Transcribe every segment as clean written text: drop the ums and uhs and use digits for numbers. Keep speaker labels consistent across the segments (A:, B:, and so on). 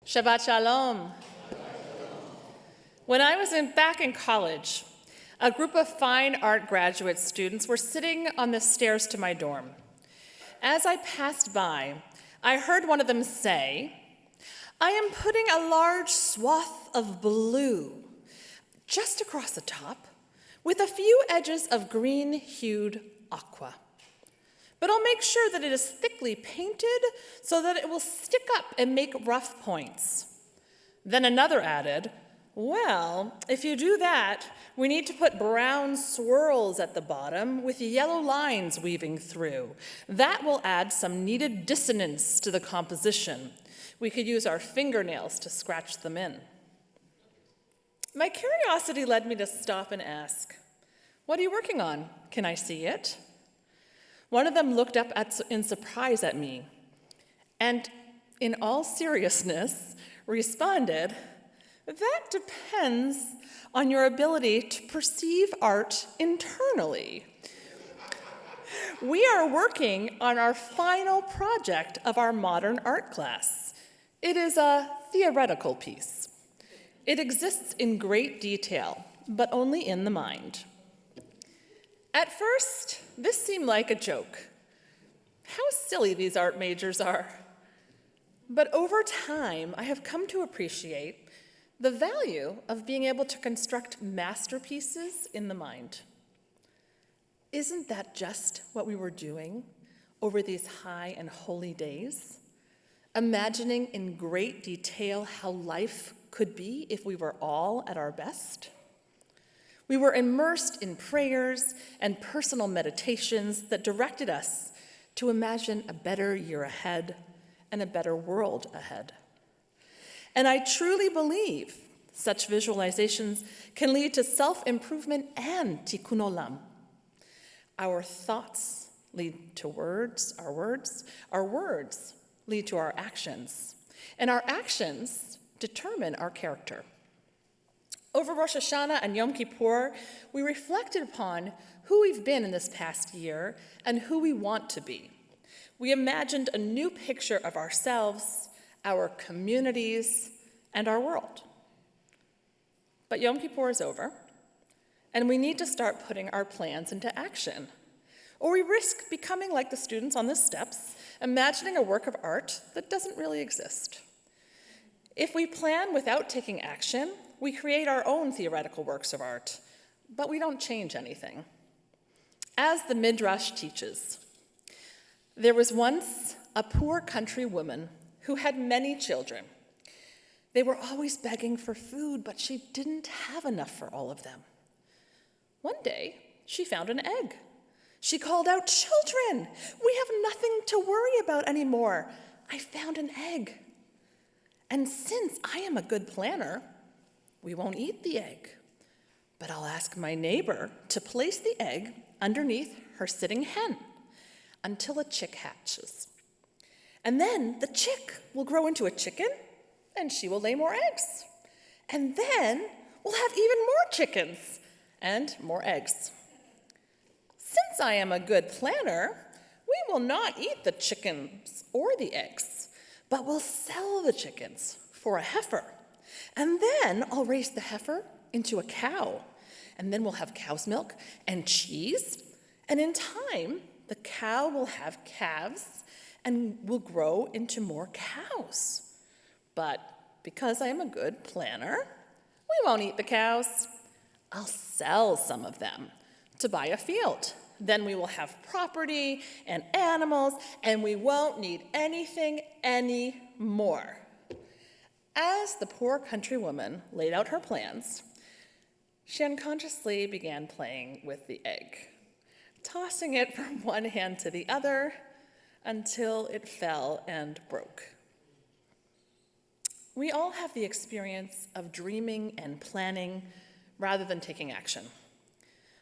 A: Shabbat Shalom. When I was back in college, a group of fine art graduate students were sitting on the stairs to my dorm. As I passed by, I heard one of them say, "I am putting a large swath of blue just across the top with a few edges of green-hued aqua. But I'll make sure that it is thickly painted so that it will stick up and make rough points." Then another added, "Well, if you do that, we need to put brown swirls at the bottom with yellow lines weaving through. That will add some needed dissonance to the composition. We could use our fingernails to scratch them in." My curiosity led me to stop and ask, "What are you working on? Can I see it?" One of them looked up in surprise at me, and in all seriousness responded, "That depends on your ability to perceive art internally. We are working on our final project of our modern art class. It is a theoretical piece. It exists in great detail, but only in the mind." At first, this seemed like a joke. How silly these art majors are. But over time, I have come to appreciate the value of being able to construct masterpieces in the mind. Isn't that just what we were doing over these high and holy days? Imagining in great detail how life could be if we were all at our best? We were immersed in prayers and personal meditations that directed us to imagine a better year ahead and a better world ahead. And I truly believe such visualizations can lead to self-improvement and tikkun olam. Our thoughts lead to words, our words lead to our actions, and our actions determine our character. Over Rosh Hashanah and Yom Kippur, we reflected upon who we've been in this past year and who we want to be. We imagined a new picture of ourselves, our communities, and our world. But Yom Kippur is over, and we need to start putting our plans into action, or we risk becoming like the students on the steps, imagining a work of art that doesn't really exist. If we plan without taking action, we create our own theoretical works of art, but we don't change anything. As the Midrash teaches, there was once a poor country woman who had many children. They were always begging for food, but she didn't have enough for all of them. One day, she found an egg. She called out, "Children, we have nothing to worry about anymore. I found an egg. And since I am a good planner, we won't eat the egg, but I'll ask my neighbor to place the egg underneath her sitting hen until a chick hatches. And then the chick will grow into a chicken, and she will lay more eggs. And then we'll have even more chickens and more eggs. Since I am a good planner, we will not eat the chickens or the eggs, but we'll sell the chickens for a heifer. And then I'll raise the heifer into a cow. And then we'll have cow's milk and cheese. And in time, the cow will have calves and will grow into more cows. But because I am a good planner, we won't eat the cows. I'll sell some of them to buy a field. Then we will have property and animals, and we won't need anything anymore." As the poor country woman laid out her plans, she unconsciously began playing with the egg, tossing it from one hand to the other until it fell and broke. We all have the experience of dreaming and planning rather than taking action.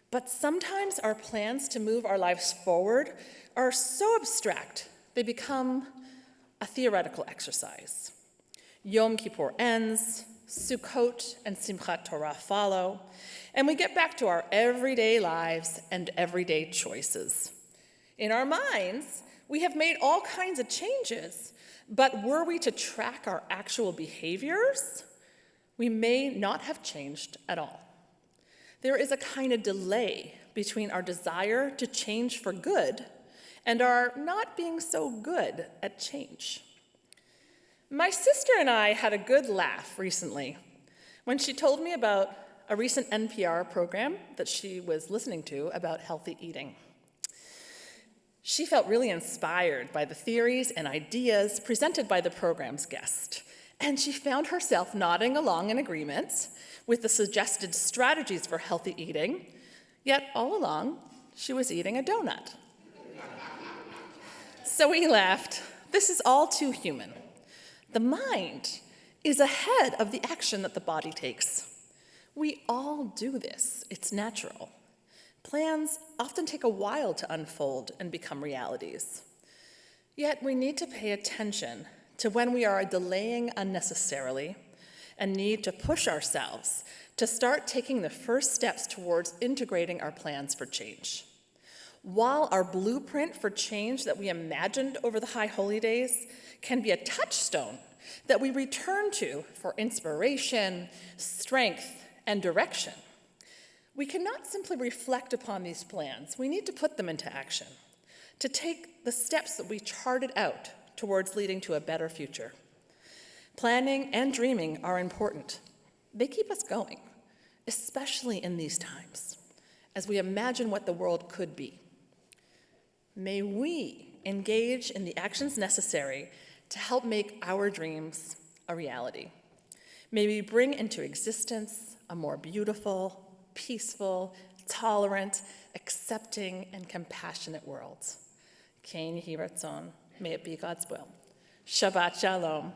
A: But sometimes our plans to move our lives forward are so abstract, they become a theoretical exercise. Yom Kippur ends, Sukkot and Simchat Torah follow, and we get back to our everyday lives and everyday choices. In our minds, We have made all kinds of changes, but were we to track our actual behaviors, we may not have changed at all. There is a kind of delay between our desire to change for good and our not being so good at change. My sister and I had a good laugh recently when she told me about a recent NPR program that she was listening to about healthy eating. She felt really inspired by the theories and ideas presented by the program's guest, and she found herself nodding along in agreement with the suggested strategies for healthy eating, yet all along, she was eating a donut. So we laughed. This is all too human. The mind is ahead of the action that the body takes. We all do this. It's natural. Plans often take a while to unfold and become realities. Yet we need to pay attention to when we are delaying unnecessarily and need to push ourselves to start taking the first steps towards integrating our plans for change. While our blueprint for change that we imagined over the High Holy Days can be a touchstone that we return to for inspiration, strength, and direction, we cannot simply reflect upon these plans. We need to put them into action, to take the steps that we charted out towards leading to a better future. Planning and dreaming are important. They keep us going, especially in these times, as we imagine what the world could be. May we engage in the actions necessary to help make our dreams a reality. May we bring into existence a more beautiful, peaceful, tolerant, accepting, and compassionate world. Kein Yehi Ratzon. May it be God's will. Shabbat Shalom.